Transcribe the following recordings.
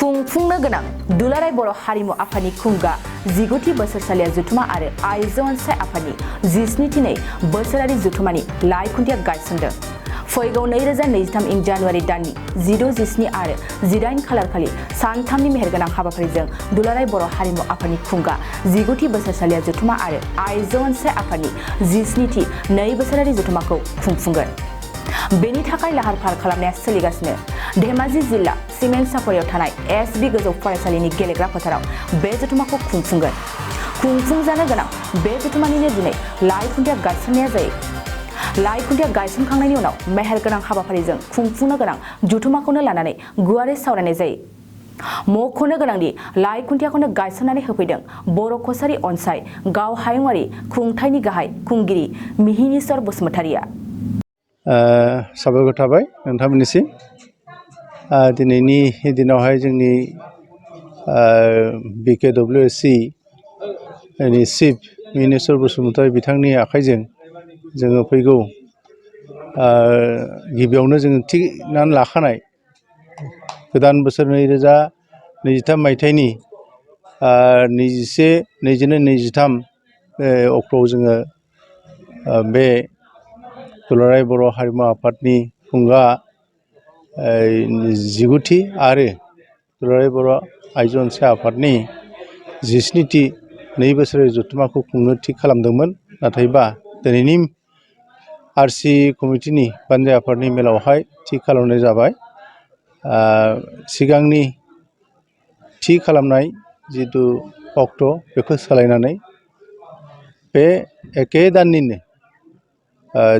खुंफुंनो गोनां दुलाराय बर' हारिमु आफादनि खुंगा 19थि बोसोरसालिया जथुमा आरो आइजो अनसाय आफादनि 17थि बोसोरारि जथुमानि लाइ खुन्थिया गायसनदों। फैगौ 2023 इं जानुवारि दाननि 16, 17 आरो 18 खालारखालि सानथामनि मेहेरगोनां हाबाफारिजों दुलाराय बर' हारिमु आफादनि खुंगा 19थि बोसोरसालिया जथुमा आरो आइजो अनसाय आफादनि 17थि बोसोरारि जथुमाखौ खुंफुंगोन। बेनि थाखाय लाहार फाहार खालामनाया सोलिगासिनो। धेमाजि जिल्ला सिमेन्ट सापरियाव थानाय एसबि गोजौ फरायसालिनि गेलेग्रा फोथाराव बे जथुमाखौ खुंफुंगोन। खुंफुंजानो गोनां बे जथुमानिनो दिनै लाइ खुन्थिया गायसननाया जायो। लाइ खुन्थिया गायसनखांनायनि उनाव मेहेरगोनां हाबाफारिजों खुंफुंनो गोनां जथुमाखौनो लानानै गुवारै सावरायनाय जायो। मख'नो गोनांदि लाइ खुन्थियाखौनो गायसननानै होफैदों बर' कसारी अनसाय गाव हायुङारि खुंथायनि गाहाय खुंगिरि मिहिनीश्वर बसुमतारिया। साबायखर थाबाय नोंथांमोननिसिम। दिनैनि दिनावहाय जोंनि BKWSC नि चिफ मिहिनीश्वर बसुमतारी बिथांनि आखाइजों जोङो फैगौ गिबियावनो जोङो थिनानै लाखानाय गोदान बोसोर 2023 मायथाइनि 21, 22, 23 अक्ट'आव जोङो बे दुलाराय बर' हारिमु आफादनि खुंगा 19थि आरो दुलाराय बर' आइजो अनसाय आफादनि 17थि बोसोरारि जथुमाखौ खुंनो थि खालामदोंमोन। नाथायबा दिनैनि RC कमिटिनि बानजाय आफादनि मेलावहाय थि खालामनाय जाबाय। सिगांनि थि खालामनाय जिथु अक्ट' बेखौ सोलायनानै बे एखे दाननिनो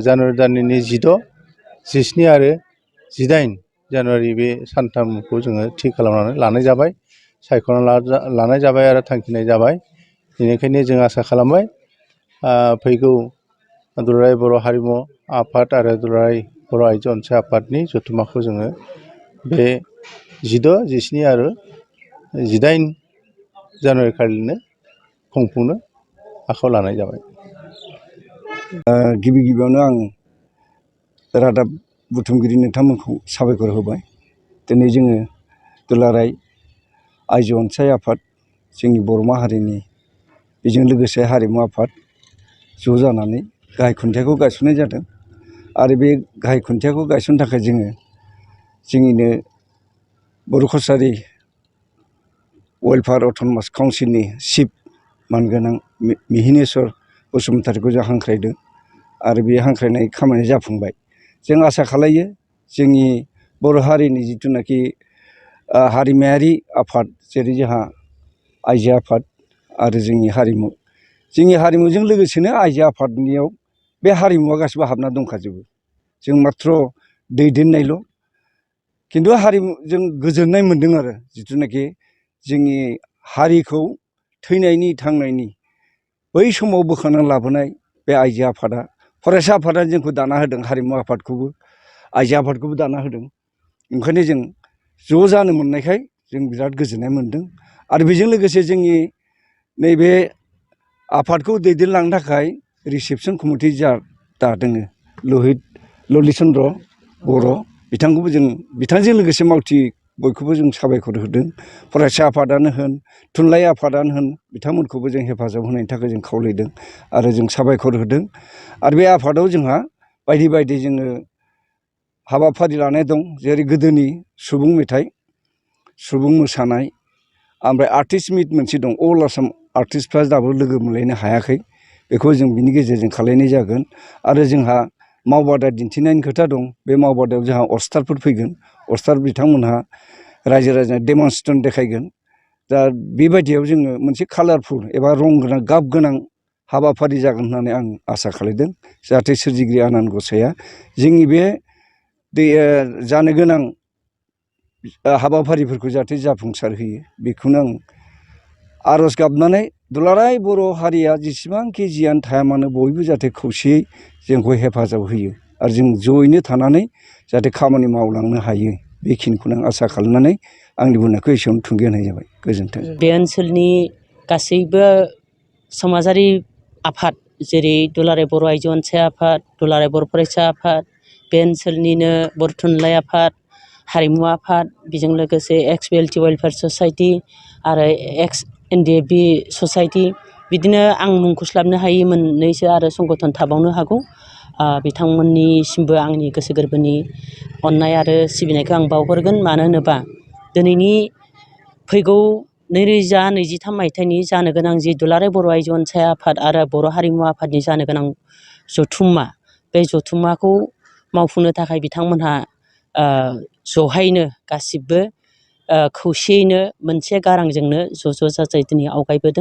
जानुवारि दाननि 16, 17 आरो 18 जानुवारि बे सानथामखौ जोङो थि खालामनानै लानाय जाबाय, सायख'ना लानाय जाबाय आरो थांखिनाय जाबाय। बेनिखायनो जों आसा खालामबाय फैगौ दुलाराय बर' हारिमु आफाद आरो दुलाराय बर' आइजो अनसाय आफादनि जथुमाखौ जोङो बे 16, 17 आरो 18 जानुवारि खालिनो खुंफुंनो आखायाव लानाय जाबाय। गिबियावनो आं रादाब बुथुमगिरि नोंथांमोनखौ साबायखर होबाय। दिनै जोङो दुलाराय आइजो अनसाय आफाद जोंनि बर' माहारिनि बेजों लोगोसे हारिमु आफाद ज' जानानै गाहाय खुन्थियाखौ गायसननाय जादों। आरो बे गाहाय खुन्थियाखौ गायसननो थाखाय जोङो जोंनिनो बर' कसारी वेलफेयार अट'नमास काउन्सिलनि चिफ मानगोनां मिहिनीश्वर बसुमतारिखौ जों हांख्रायदों आरो बे हांख्रायनाय खामानिया जाफुंबाय। जों आसा खालायो जोंनि बर' हारिनि जिथुनाखि हारिमायारि आफाद जेरै जोंहा आइजो आफाद आरो जोंनि हारिमुजों लोगोसेनो आइजो आफादनियाव बे हारिमुवा गासिबो हाबना दंखाजोबो। जों माथ्र दैदेननायल'। खिन्थु हारिमुजों गोजोननाय मोन्दों आरो जिथुनाखि जोंनि हारिखौ थैनायनि थांनायनि बै समाव बोखांना लाबोनाय बे आइजो आफादा, फरायसा आफादा जोंखौ दाना होदों, हारिमु आफादखौबो आइजो आफादखौबो दाना होदों। ओंखायनो जों ज' जानो मोननायखाय जों बिराद गोजोननाय मोन्दों। आरो बेजों लोगोसे जोंनि नैबे आफादखौ दैदेनलांनो थाखाय रिसेपसन कमिटि दादों ललित चन्द्र बर' बिथांखौबो जों बिथांजों लोगोसे मावथि बयखौबो जों साबायखर होदों। फरायसा आफादानो होन, थुनलाइ आफादानो होन, बिथांमोनखौबो जों हेफाजाब होनायनि थाखाय जों खावलायदों आरो जों साबायखर होदों। आरो बे आफादाव जोंहा बायदि बायदि जोङो हाबाफारि लानाय दं, जेरै गोदोनि सुबुं मेथाइ, सुबुं मोसानाय, ओमफ्राय आर्टिस्ट मिट मोनसे दं। अल आसाम आर्टिस्टफ्रा दाबो लोगो मोनलायनो हायाखै, बेखौ जों बिनि गेजेरजों खालायनाय जागोन। आरो जोंहा मावबादा दिन्थिनायनि खोथा दं। बे मावबादायाव जोंहा अस्टारफोर फैगोन। अस्टार बिथांमोनहा रायजो राजानो डेमनस्ट्रेसन देखायगोन। दा बेबायदियाव जोङो मोनसे कालारफुल एबा रं गोनां, गाब गोनां हाबाफारि जागोन होननानै आं आसा खालायदों। जाहाथे सोरजिगिरि आनान गसाइया जोंनि बे जानो गोनां हाबाफारिफोरखौ जाहाथे जाफुंसार होयो, बेखौनो आं आर'ज गाबनानै दुलाराय बर' हारिया जेसेबांखि जियानो थाया मानो बयबो जाहाथे खौसेयै जोंखौ हेफाजाब होयो आरो जों जयैनो थानानै जाहाथे खामानि मावलांनो हायो, बेखिनिखौनो आं आसा खालामनानै आंनि बुंनायखौ एसेयावनो थुंगे होनाय जाबाय। गोजोन्थों। बे ओनसोलनि गासैबो समाजारि आफाद जेरै दुलाराय बर' आइजो अनसाय आफाद, दुलाराय बर' फरायसा आफाद, बे ओनसोलनिनो बर' थुनलाइ आफाद हारिमु आफाद बेजों लोगोसे एक्स बिएलटि वेलफेयार ससाइटि आरो एक्स एनडिएफबि ससाइटि बिदिनो आं मुंख'स्लाबनो हायि मोननैसो आरो संगठन थाबावनो हागौ बिथांमोननिसिमबो आंनि गोसो गोरबोनि अननाय आरो सिबिनायखौ आं बावहरगोन मानो होनोबा दिनैनि फैगौ 2023 मायथाइनि जानो गोनां जि दुलाराय बर' आइजो अनसाय आफाद आरो बर' हारिमु आफादनि जानो गोनां जथुम्मा बे जथुम्माखौ मावफुंनो थाखाय बिथांमोनहा जहायनो गासिबो खौसेयैनो मोनसे गारांजोंनो ज' ज' जाजाय दिनै आवगायबोदों।